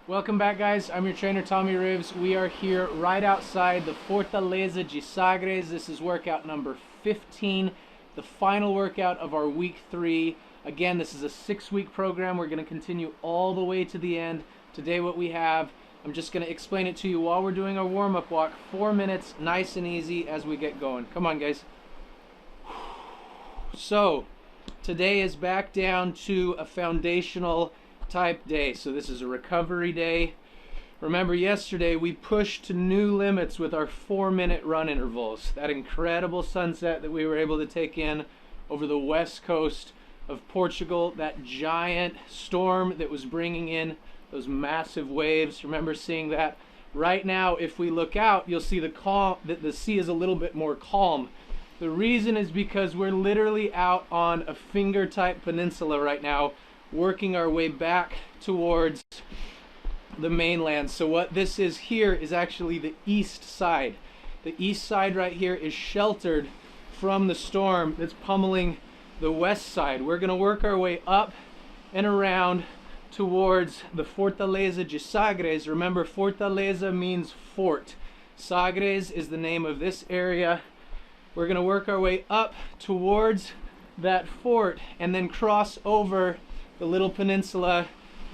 Welcome back, guys. I'm your trainer, Tommy Rivs. We are here right outside the Fortaleza de Sagres. This is workout number 15, the final workout of our week 3. Again, this is a 6-week program. We're going to continue all the way to the end. Today what we have, I'm just going to explain it to you while we're doing our warm-up walk. 4 minutes, nice and easy as we get going. Come on, guys. So, today is back down to a foundational type day. So this is a recovery day. Remember yesterday we pushed to new limits with our 4-minute run intervals. That incredible sunset that we were able to take in over the west coast of Portugal, that giant storm that was bringing in those massive waves. Remember seeing that? Right now, if we look out, you'll see the sea is a little bit more calm. The reason is because we're literally out on a finger-type peninsula right now, working our way back towards the mainland. So what this is here is actually the east side. The east side right here is sheltered from the storm that's pummeling the west side. We're going to work our way up and around towards the Fortaleza de Sagres. Remember, Fortaleza means fort. Sagres is the name of this area. We're going to work our way up towards that fort and then cross over the little peninsula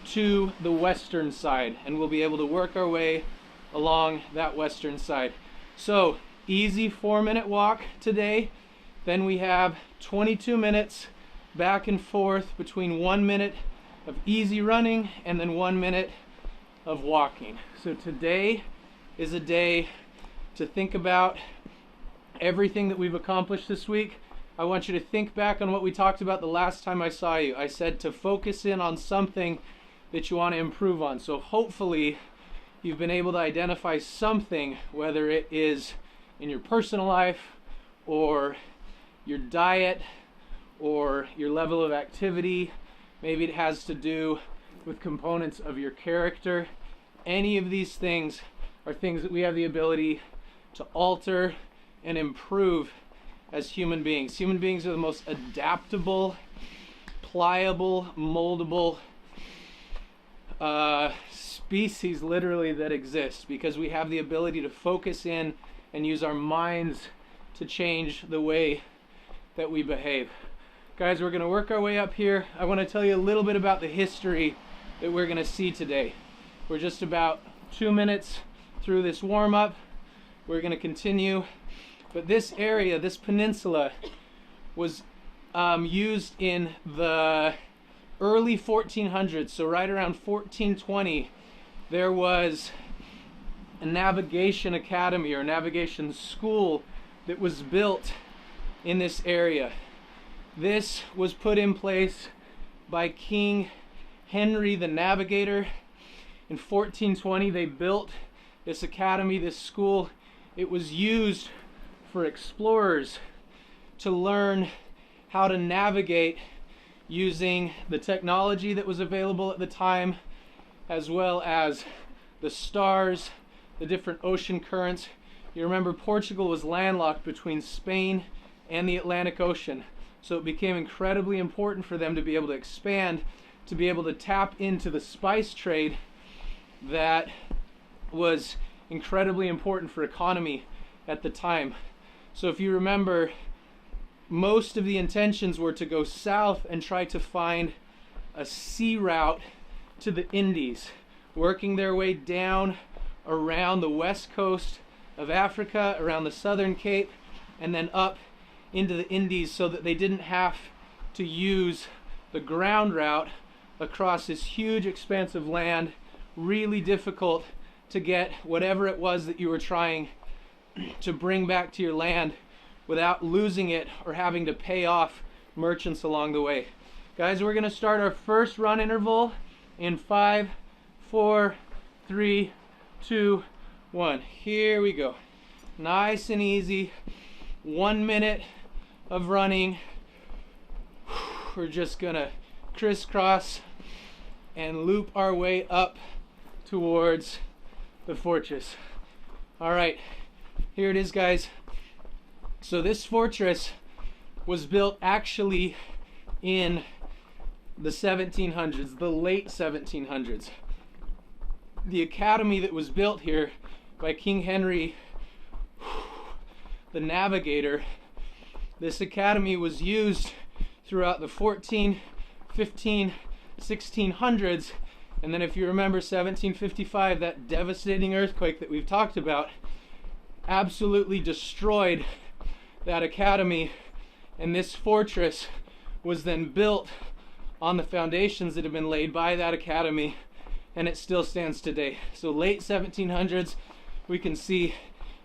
to the western side, and we'll be able to work our way along that western side. So easy 4-minute walk today. Then we have 22 minutes back and forth between 1 minute of easy running and then 1 minute of walking. So today is a day to think about everything that we've accomplished this week. I want you to think back on what we talked about the last time I saw you. I said to focus in on something that you want to improve on. So hopefully you've been able to identify something, whether it is in your personal life or your diet or your level of activity. Maybe it has to do with components of your character. Any of these things are things that we have the ability to alter and improve as human beings. Human beings are the most adaptable, pliable, moldable species literally that exists, because we have the ability to focus in and use our minds to change the way that we behave. Guys, we're going to work our way up here. I want to tell you a little bit about the history that we're going to see today. We're just about 2 minutes through this warm-up. We're going to continue. But this area, this peninsula, was used in the early 1400s. So right around 1420, there was a navigation academy or navigation school that was built in this area. This was put in place by King Henry the Navigator. In 1420, they built this academy, this school. It was used for explorers to learn how to navigate using the technology that was available at the time, as well as the stars, the different ocean currents. You remember Portugal was landlocked between Spain and the Atlantic Ocean, so it became incredibly important for them to be able to expand, to be able to tap into the spice trade that was incredibly important for economy at the time. So if you remember, most of the intentions were to go south and try to find a sea route to the Indies, working their way down around the west coast of Africa, around the southern Cape, and then up into the Indies, so that they didn't have to use the ground route across this huge expanse of land. Really difficult to get whatever it was that you were trying to bring back to your land without losing it or having to pay off merchants along the way. Guys, we're going to start our first run interval in 5, 4, 3, 2, 1. Here we go. Nice and easy. 1 minute of running. We're just going to crisscross and loop our way up towards the fortress. All right. Here it is, guys. So this fortress was built actually in the 1700s, the late 1700s. the academy that was built here by King Henry the Navigator, this academy was used throughout the 14, 15, 1600s, and then if you remember 1755, that devastating earthquake that we've talked about absolutely destroyed that academy, and this fortress was then built on the foundations that have been laid by that academy, and it still stands today. So late 1700s, we can see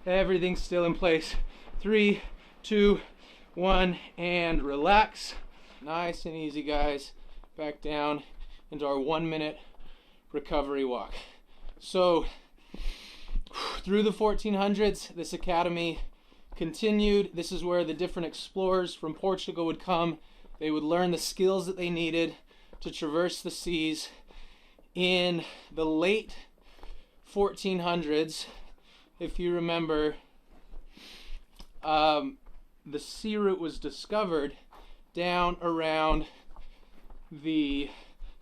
everything's still in place. 3, 2, 1, and relax. Nice and easy, guys. Back down into our 1-minute recovery walk. So through the 1400s, this academy continued. This is where the different explorers from Portugal would come. They would learn the skills that they needed to traverse the seas. In the late 1400s, if you remember, the sea route was discovered down around the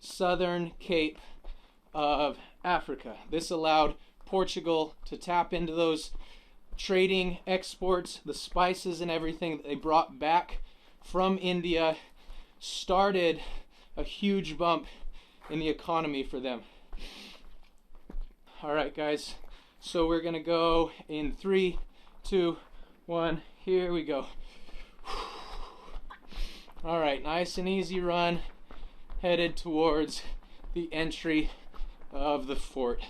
southern Cape of Africa. This allowed Portugal to tap into those trading exports, the spices and everything that they brought back from India, started a huge bump in the economy for them. All right, guys, so we're gonna go in 3, 2, 1, here we go. All right, nice and easy run, headed towards the entry of the fort.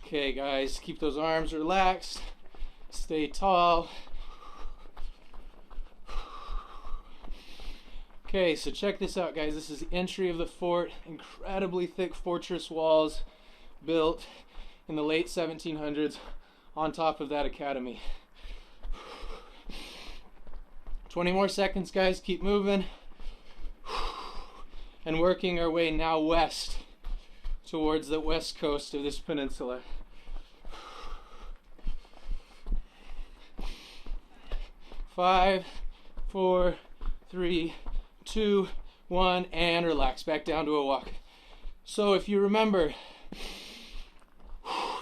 Okay, guys, keep those arms relaxed, stay tall. Okay, so check this out, guys. This is the entry of the fort. Incredibly thick fortress walls built in the late 1700s on top of that academy. 20 more seconds, guys. Keep moving. And working our way now west towards the west coast of this peninsula. 5, 4, 3, 2, 1, and relax. Back down to a walk. So if you remember,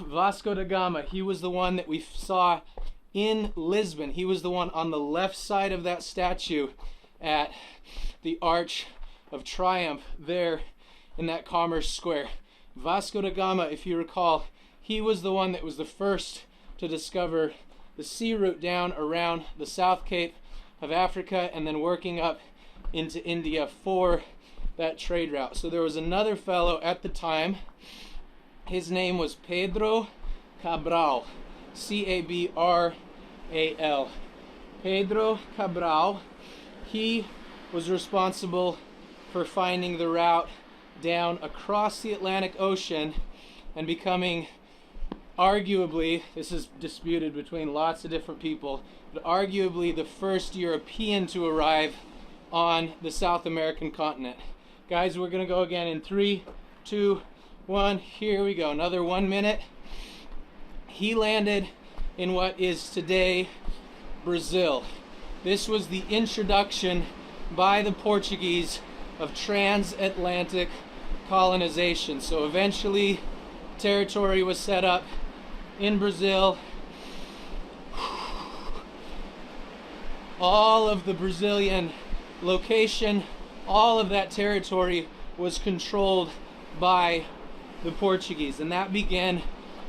Vasco da Gama, he was the one that we saw in Lisbon. He was the one on the left side of that statue at the Arch of Triumph there in that Commerce Square. Vasco da Gama, if you recall, he was the one that was the first to discover the sea route down around the South Cape of Africa and then working up into India for that trade route. So there was another fellow at the time. His name was Pedro Cabral, C-A-B-R-A-L. Pedro Cabral. He was responsible for finding the route down across the Atlantic Ocean and becoming, arguably, this is disputed between lots of different people, but arguably the first European to arrive on the South American continent. Guys, we're gonna go again in 3, 2, 1, here we go. Another 1 minute. He landed in what is today Brazil. This was the introduction by the Portuguese of transatlantic colonization. So eventually territory was set up in Brazil. All of the Brazilian location, all of that territory was controlled by the Portuguese, and that began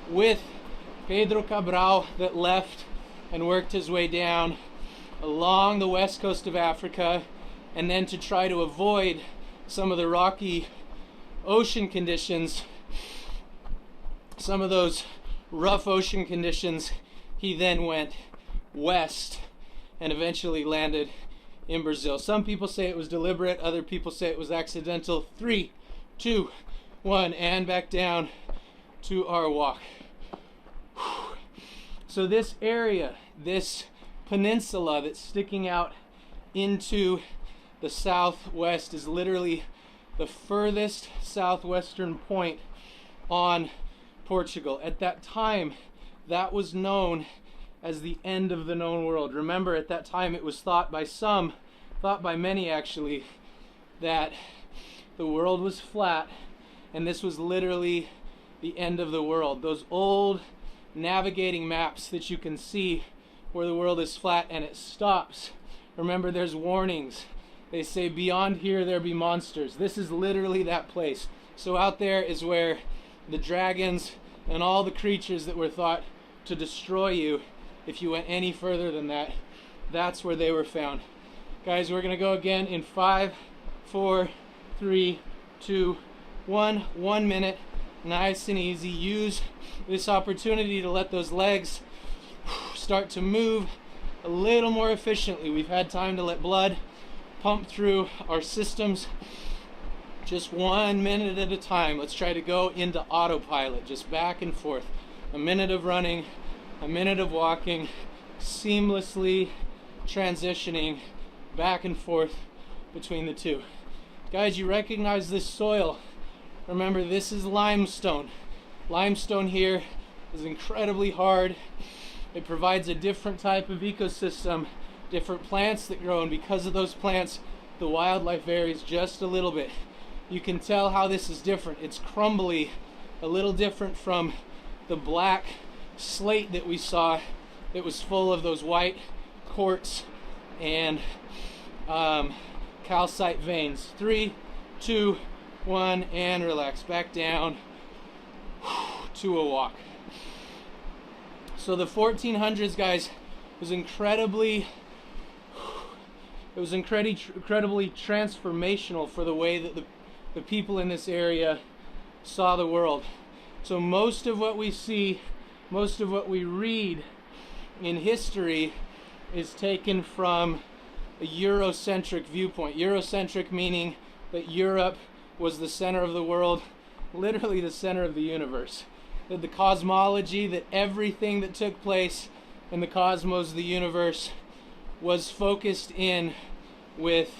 with Pedro Cabral that left and worked his way down along the west coast of Africa, and then to try to avoid some of the rocky ocean conditions, some of those rough ocean conditions, he then went west and eventually landed in Brazil. Some people say it was deliberate, other people say it was accidental. 3, 2, 1, and back down to our walk. So this area, this peninsula that's sticking out into the southwest, is literally the furthest southwestern point on Portugal. At that time, that was known as the end of the known world. Remember, at that time it was thought by many actually, that the world was flat, and this was literally the end of the world. Those old navigating maps that you can see where the world is flat and it stops. Remember, there's warnings. They say, beyond here there be monsters. This is literally that place. So out there is where the dragons and all the creatures that were thought to destroy you if you went any further than that, that's where they were found. Guys, we're going to go again in 5, 4, 3, 2, 1. 1 minute. Nice and easy. Use this opportunity to let those legs start to move a little more efficiently. We've had time to let blood pump through our systems. Just 1 minute at a time. Let's try to go into autopilot, just back and forth. A minute of running, a minute of walking, seamlessly transitioning back and forth between the two. Guys, you recognize this soil. Remember, this is limestone. Limestone here is incredibly hard. It provides a different type of ecosystem, different plants that grow, and because of those plants, the wildlife varies just a little bit. You can tell how this is different. It's crumbly, a little different from the black slate that we saw that was full of those white quartz and calcite veins. 3, 2, 1, and relax. Back down to a walk. So the 1400s, guys, was incredibly transformational for the way that the people in this area saw the world. So most of what we see, most of what we read in history is taken from a Eurocentric viewpoint. Eurocentric meaning that Europe was the center of the world, literally the center of the universe. That the cosmology, that everything that took place in the cosmos, the universe, was focused in with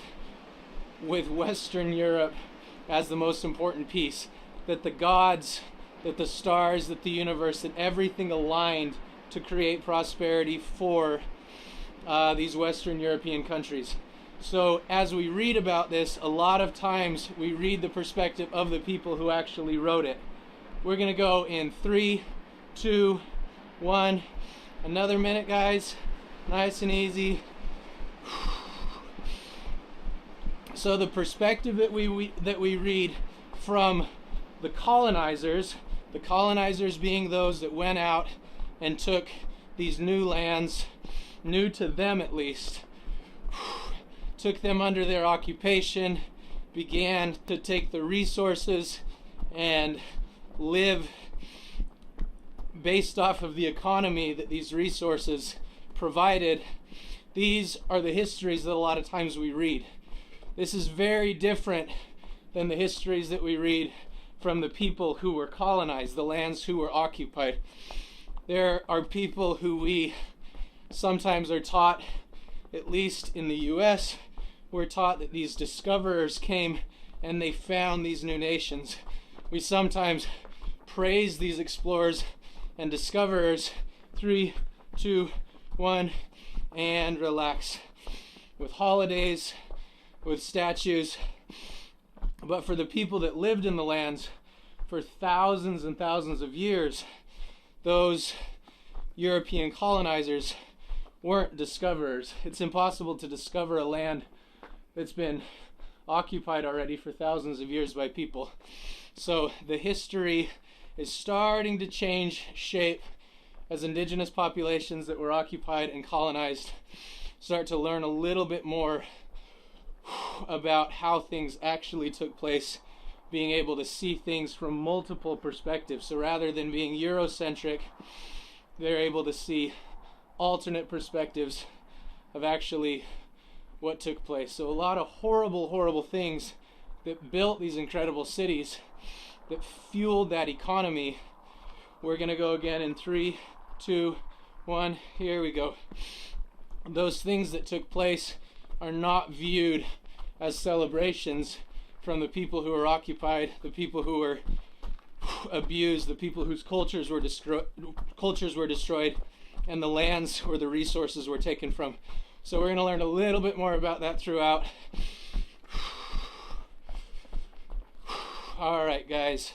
Western Europe as the most important piece. That the gods, that the stars, that the universe, that everything aligned to create prosperity for these Western European countries. So as we read about this, a lot of times we read the perspective of the people who actually wrote it. We're going to go in 3, 2, 1. Another minute, guys. Nice and easy. So the perspective that we read from the colonizers being those that went out and took these new lands, new to them at least, took them under their occupation, began to take the resources and live based off of the economy that these resources provided. These are the histories that a lot of times we read. This is very different than the histories that we read from the people who were colonized, the lands who were occupied. There are people who we sometimes are taught, at least in the US, we're taught that these discoverers came and they found these new nations. We sometimes praise these explorers and discoverers. 3, 2, 1, and relax. With holidays, with statues. But for the people that lived in the lands for thousands and thousands of years, those European colonizers weren't discoverers. It's impossible to discover a land that's been occupied already for thousands of years by people. So the history is starting to change shape as indigenous populations that were occupied and colonized start to learn a little bit more about how things actually took place, being able to see things from multiple perspectives. So rather than being Eurocentric, they're able to see alternate perspectives of actually what took place. So a lot of horrible, horrible things that built these incredible cities, that fueled that economy. We're going to go again in 3, 2, 1. Here we go. Those things that took place are not viewed as celebrations from the people who were occupied, the people who were abused, the people whose cultures were destroyed. and the lands where the resources were taken from. So we're going to learn a little bit more about that throughout. All right, guys.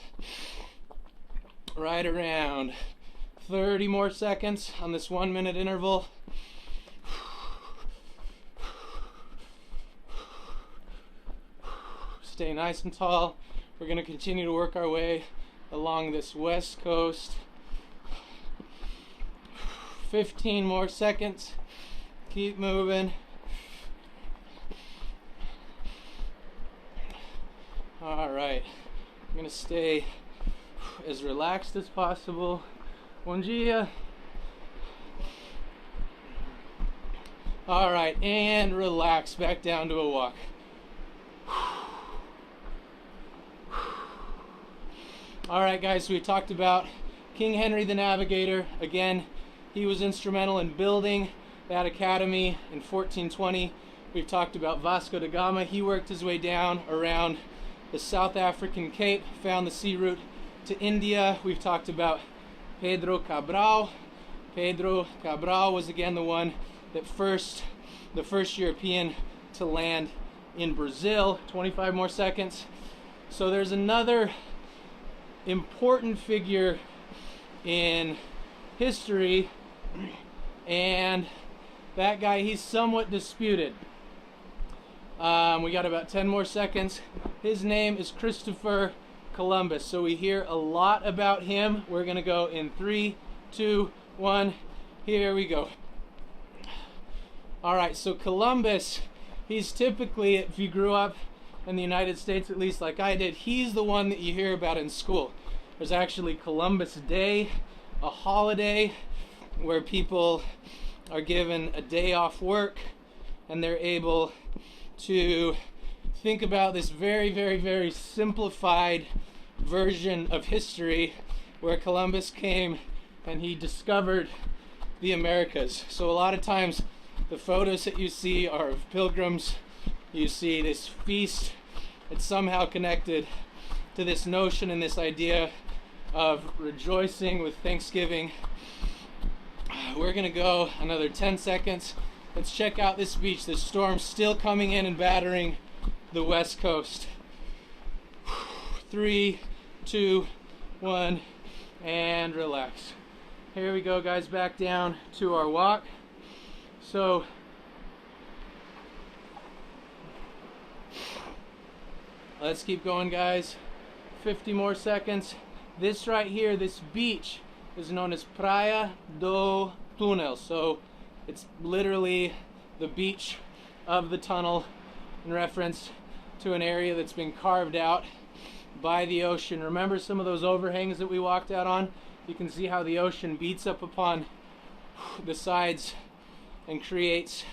Right around 30 more seconds on this 1 minute interval. Stay nice and tall. We're going to continue to work our way along this west coast. 15 more seconds. Keep moving. All right. I'm going to stay as relaxed as possible. Bom dia. All right, and relax back down to a walk. All right, guys, so we talked about King Henry the Navigator. Again, he was instrumental in building that academy in 1420. We've talked about Vasco da Gama. He worked his way down around the South African Cape, found the sea route to India. We've talked about Pedro Cabral. Pedro Cabral was again the one that the first European to land in Brazil. 25 more seconds. So there's another important figure in history, and that guy, he's somewhat disputed. We got about 10 more seconds. His name is Christopher Columbus. So we hear a lot about him. We're going to go in 3, 2, 1. Here we go. All right, so Columbus, he's typically, if you grew up in the United States, at least like I did, he's the one that you hear about in school. There's actually Columbus Day, a holiday where people are given a day off work and they're able to think about this very, very, very simplified version of history where Columbus came and he discovered the Americas. So a lot of times the photos that you see are of pilgrims. You see this feast. It's somehow connected to this notion and this idea of rejoicing with Thanksgiving. We're gonna go another 10 seconds. Let's check out this beach. The storm's still coming in and battering the west coast. 3, 2, 1, and relax. Here we go, guys, back down to our walk. So let's keep going, guys. 50 more seconds. This right here, this beach, is known as Praia do Túnel. So it's literally the beach of the tunnel in reference to an area that's been carved out by the ocean. Remember some of those overhangs that we walked out on? You can see how the ocean beats up upon the sides and creates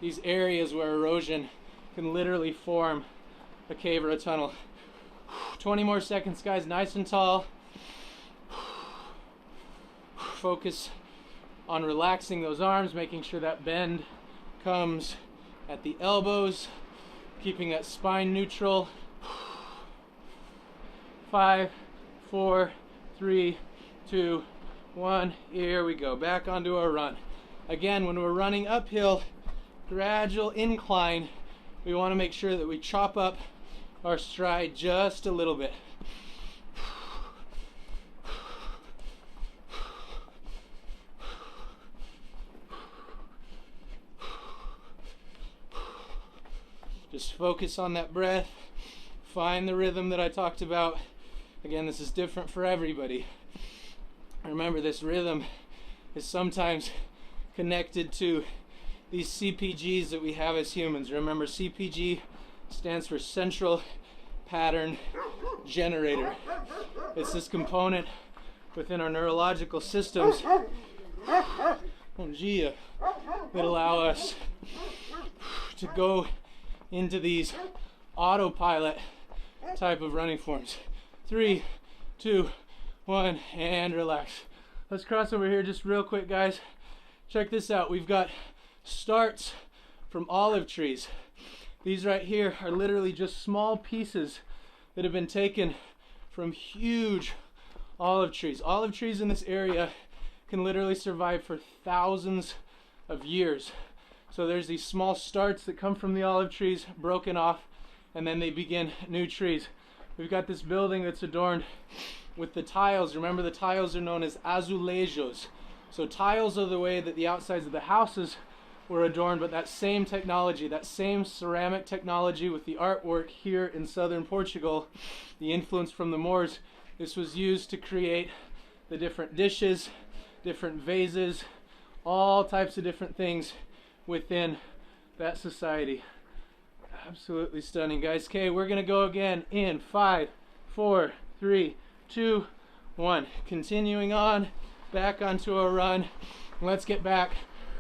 these areas where erosion can literally form a cave or a tunnel. 20 more seconds, guys, nice and tall. Focus on relaxing those arms, making sure that bend comes at the elbows, keeping that spine neutral. 5, 4, 3, 2, 1. Here we go, back onto our run. Again, when we're running uphill, gradual incline, we want to make sure that we chop up our stride just a little bit. Just focus on that breath. Find the rhythm that I talked about. Again, this is different for everybody. Remember, this rhythm is sometimes connected to these CPGs that we have as humans. Remember, CPG stands for Central Pattern Generator. It's this component within our neurological systems that allow us to go into these autopilot type of running forms. 3, 2, 1, and relax. Let's cross over here just real quick, guys. Check this out. We've got starts from olive trees. These right here are literally just small pieces that have been taken from huge olive trees. Olive trees in this area can literally survive for thousands of years. So there's these small starts that come from the olive trees, broken off, and then they begin new trees. We've got this building that's adorned with the tiles. Remember, the tiles are known as azulejos. So tiles are the way that the outsides of the houses were adorned, but that same technology, that same ceramic technology with the artwork here in southern Portugal, the influence from the Moors, this was used to create the different dishes, different vases, all types of different things within that society. Absolutely stunning, guys. Okay, we're gonna go again in 5, 4, 3, 2, 1. Continuing on back onto our run. Let's get back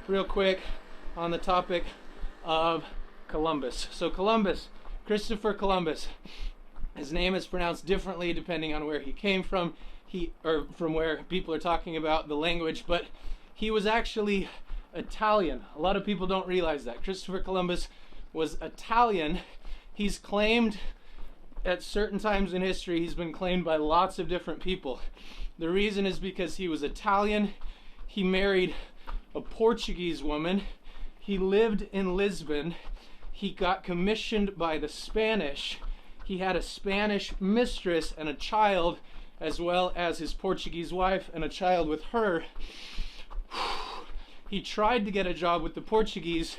real quick on the topic of Columbus. So Columbus, Christopher Columbus, his name is pronounced differently depending on where he came from, or from where people are talking about the language, but he was actually Italian. A lot of people don't realize that. Christopher Columbus was Italian. He's claimed at certain times in history, he's been claimed by lots of different people. The reason is because he was Italian, he married a Portuguese woman, he lived in Lisbon, he got commissioned by the Spanish, he had a Spanish mistress and a child, as well as his Portuguese wife and a child with her. He tried to get a job with the Portuguese,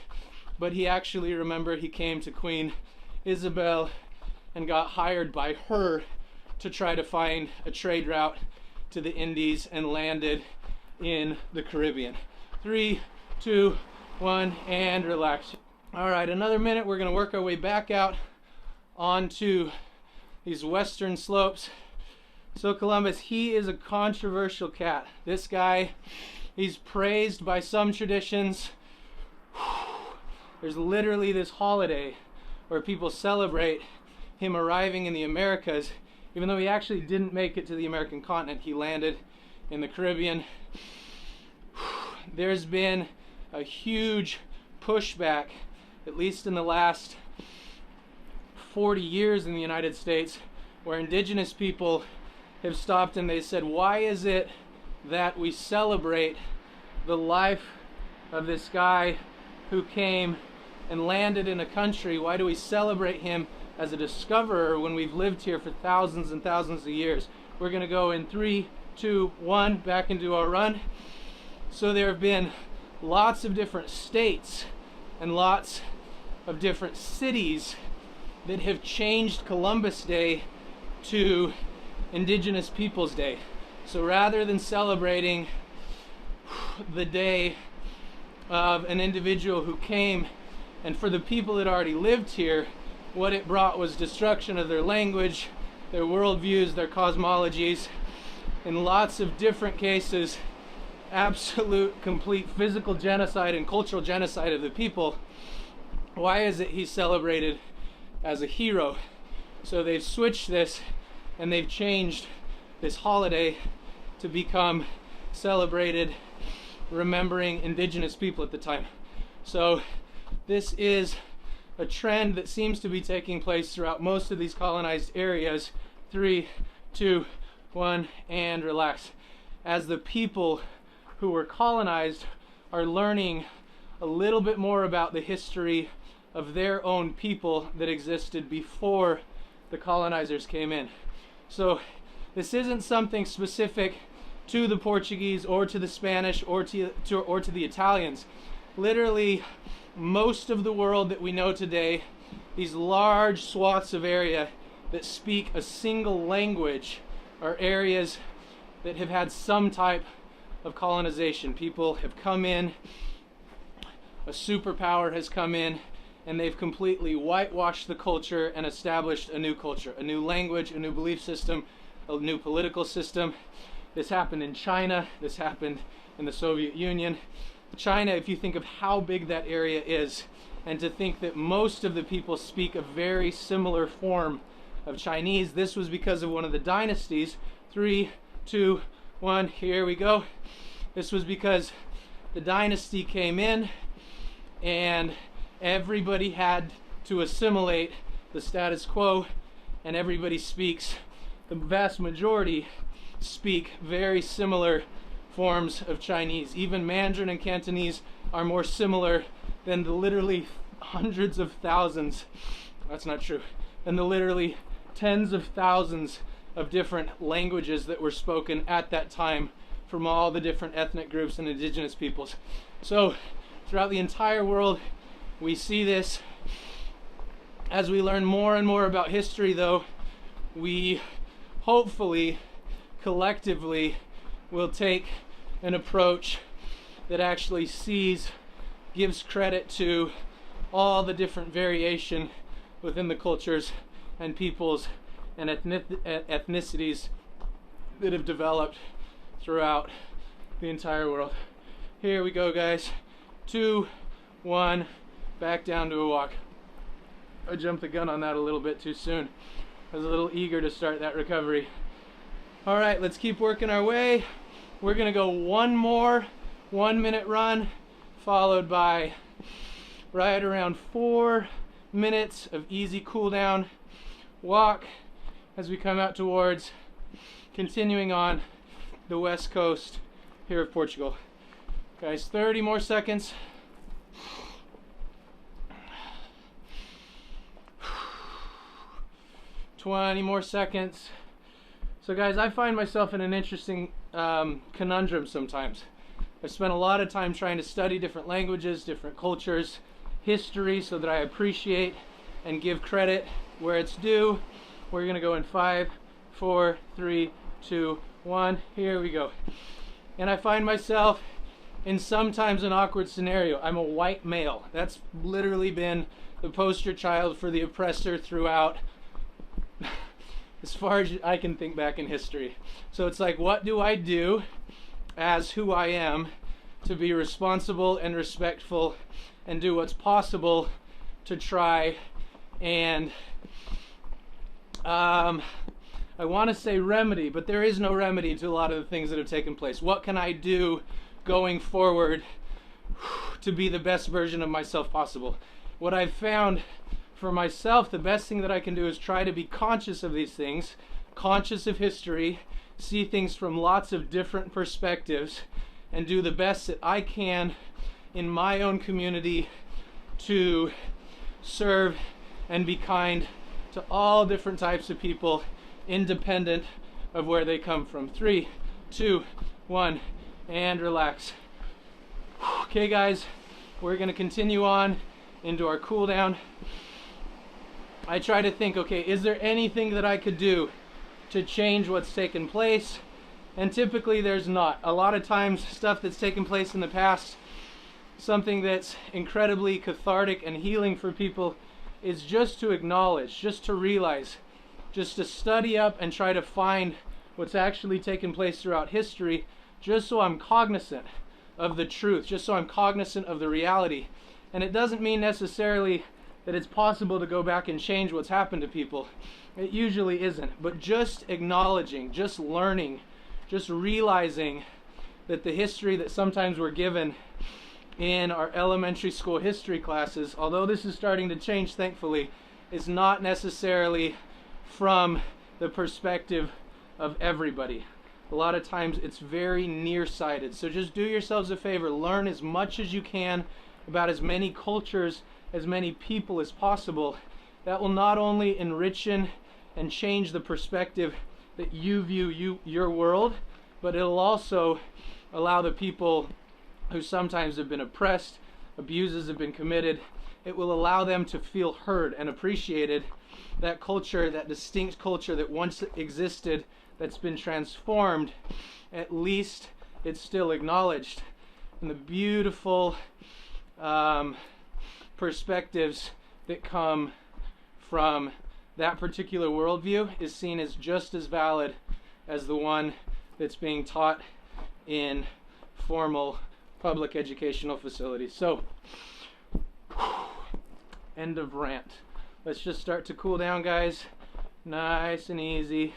but he actually, remember, he came to Queen Isabel and got hired by her to try to find a trade route to the Indies and landed in the Caribbean. 3, 2, 1, and relax. All right, another minute. We're going to work our way back out onto these western slopes. So Columbus, he is a controversial cat. This guy, he's praised by some traditions. There's literally this holiday where people celebrate him arriving in the Americas, even though he actually didn't make it to the American continent. He landed in the Caribbean. There's been a huge pushback, at least in the last 40 years in the United States, where indigenous people have stopped and they said, why is it that we celebrate the life of this guy who came and landed in a country? Why do we celebrate him as a discoverer when we've lived here for thousands and thousands of years? We're going to go in 3, 2, 1, back into our run. So there have been lots of different states and lots of different cities that have changed Columbus Day to Indigenous Peoples Day. So rather than celebrating the day of an individual who came, and for the people that already lived here, what it brought was destruction of their language, their worldviews, their cosmologies. In lots of different cases, absolute, complete physical genocide and cultural genocide of the people. Why is it he's celebrated as a hero? So they've switched this and they've changed this holiday to become celebrated remembering indigenous people at the time. So this is a trend that seems to be taking place throughout most of these colonized areas. 3, 2, 1, and relax. As the people who were colonized are learning a little bit more about the history of their own people that existed before the colonizers came in. So this isn't something specific to the Portuguese or to the Spanish or to the Italians. Literally, most of the world that we know today, these large swaths of area that speak a single language, are areas that have had some type of colonization. People have come in, a superpower has come in, and they've completely whitewashed the culture and established a new culture, a new language, a new belief system, a new political system. This happened in China, this happened in the Soviet Union. China, if you think of how big that area is, and to think that most of the people speak a very similar form of Chinese, this was because of one of the dynasties. 3, 2, 1, here we go. This was because the dynasty came in and everybody had to assimilate the status quo, and everybody speaks, the vast majority speak very similar forms of Chinese. Even Mandarin and Cantonese are more similar than the literally hundreds of thousands, that's not true, than the literally tens of thousands of different languages that were spoken at that time from all the different ethnic groups and indigenous peoples. So throughout the entire world, we see this. As we learn more and more about history, though, we hopefully collectively will take an approach that actually gives credit to all the different variation within the cultures and peoples and ethnicities that have developed throughout the entire world. Here we go, guys. 2, 1, back down to a walk. I jumped the gun on that a little bit too soon. I was a little eager to start that recovery. All right, let's keep working our way. We're gonna go one more 1-minute run, followed by right around 4 minutes of easy cool down walk as we come out towards continuing on the west coast here of Portugal. Guys, 30 more seconds. $20 more seconds. So guys, I find myself in an interesting conundrum sometimes. I've spent a lot of time trying to study different languages, different cultures, history, so that I appreciate and give credit where it's due. We're gonna go in 5, 4, 3, 2, 1. Here we go. And I find myself in sometimes an awkward scenario. I'm a white male. That's literally been the poster child for the oppressor throughout as far as I can think back in history. So it's like, what do I do as who I am to be responsible and respectful and do what's possible to try and I want to say remedy, but there is no remedy to a lot of the things that have taken place. What can I do going forward to be the best version of myself possible? What I've found for myself, the best thing that I can do is try to be conscious of these things, conscious of history, see things from lots of different perspectives, and do the best that I can in my own community to serve and be kind to all different types of people, independent of where they come from. 3, 2, 1, and relax. Okay guys, we're gonna continue on into our cool down. I try to think, okay, is there anything that I could do to change what's taken place? And typically there's not. A lot of times stuff that's taken place in the past, something that's incredibly cathartic and healing for people, is just to acknowledge, just to realize, just to study up and try to find what's actually taken place throughout history, just so I'm cognizant of the truth, just so I'm cognizant of the reality. And it doesn't mean necessarily that it's possible to go back and change what's happened to people. It usually isn't. But just acknowledging, just learning, just realizing that the history that sometimes we're given in our elementary school history classes, although this is starting to change thankfully, is not necessarily from the perspective of everybody. A lot of times it's very nearsighted. So just do yourselves a favor, learn as much as you can about as many cultures, as many people as possible. That will not only enrich and change the perspective that you view your world, but it'll also allow the people who sometimes have been oppressed, abuses have been committed, it will allow them to feel heard and appreciated. That culture, that distinct culture that once existed, that's been transformed, at least it's still acknowledged. And the beautiful perspectives that come from that particular worldview is seen as just as valid as the one that's being taught in formal public educational facilities. So, end of rant. Let's just start to cool down, guys. Nice and easy.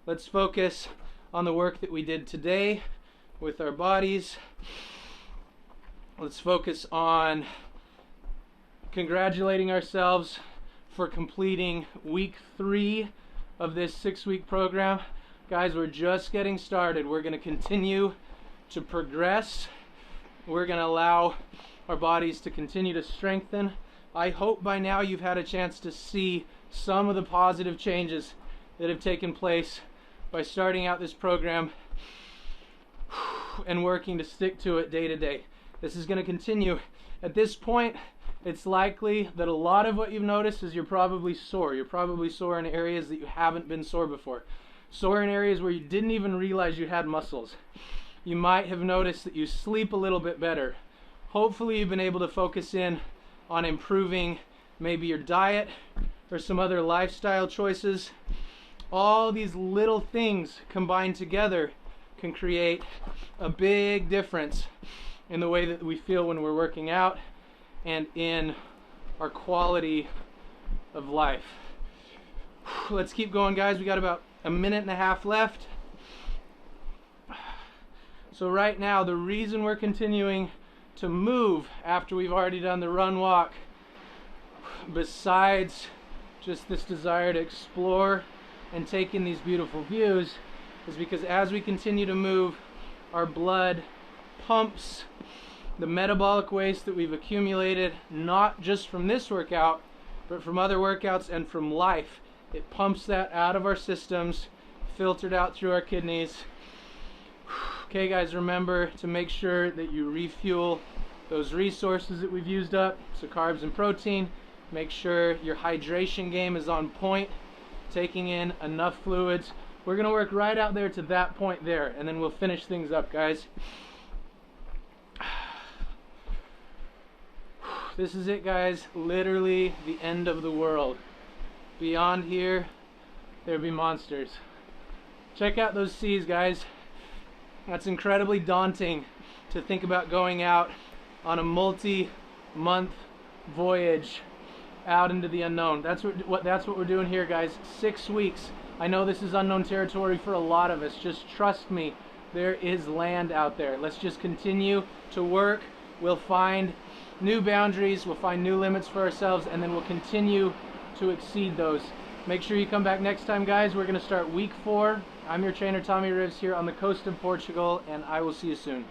Let's focus on the work that we did today with our bodies. Let's focus on congratulating ourselves for completing week 3 of this 6-week program. Guys, we're just getting started. We're going to continue to progress. We're going to allow our bodies to continue to strengthen. I hope by now you've had a chance to see some of the positive changes that have taken place by starting out this program and working to stick to it day to day. This is going to continue. At this point, it's likely that a lot of what you've noticed is you're probably sore. You're probably sore in areas that you haven't been sore before. Sore in areas where you didn't even realize you had muscles. You might have noticed that you sleep a little bit better. Hopefully you've been able to focus in on improving maybe your diet or some other lifestyle choices. All these little things combined together can create a big difference in the way that we feel when we're working out and in our quality of life. Let's keep going, guys. We got about a minute and a half left. So right now, the reason we're continuing to move after we've already done the run walk, besides just this desire to explore and take in these beautiful views, is because as we continue to move, our blood pumps the metabolic waste that we've accumulated, not just from this workout, but from other workouts and from life. It pumps that out of our systems, filtered out through our kidneys. Okay, guys, remember to make sure that you refuel those resources that we've used up, so carbs and protein. Make sure your hydration game is on point, taking in enough fluids. We're going to work right out there to that point there, and then we'll finish things up, guys. This is it, guys. Literally the end of the world. Beyond here, there'll be monsters. Check out those seas, guys. That's incredibly daunting to think about going out on a multi-month voyage out into the unknown. That's what we're doing here, guys. 6 weeks. I know this is unknown territory for a lot of us. Just trust me, there is land out there. Let's just continue to work. We'll find new boundaries, we'll find new limits for ourselves, and then we'll continue to exceed those. Make sure you come back next time, guys. We're going to start week 4. I'm your trainer, Tommy Rivs, here on the coast of Portugal, and I will see you soon.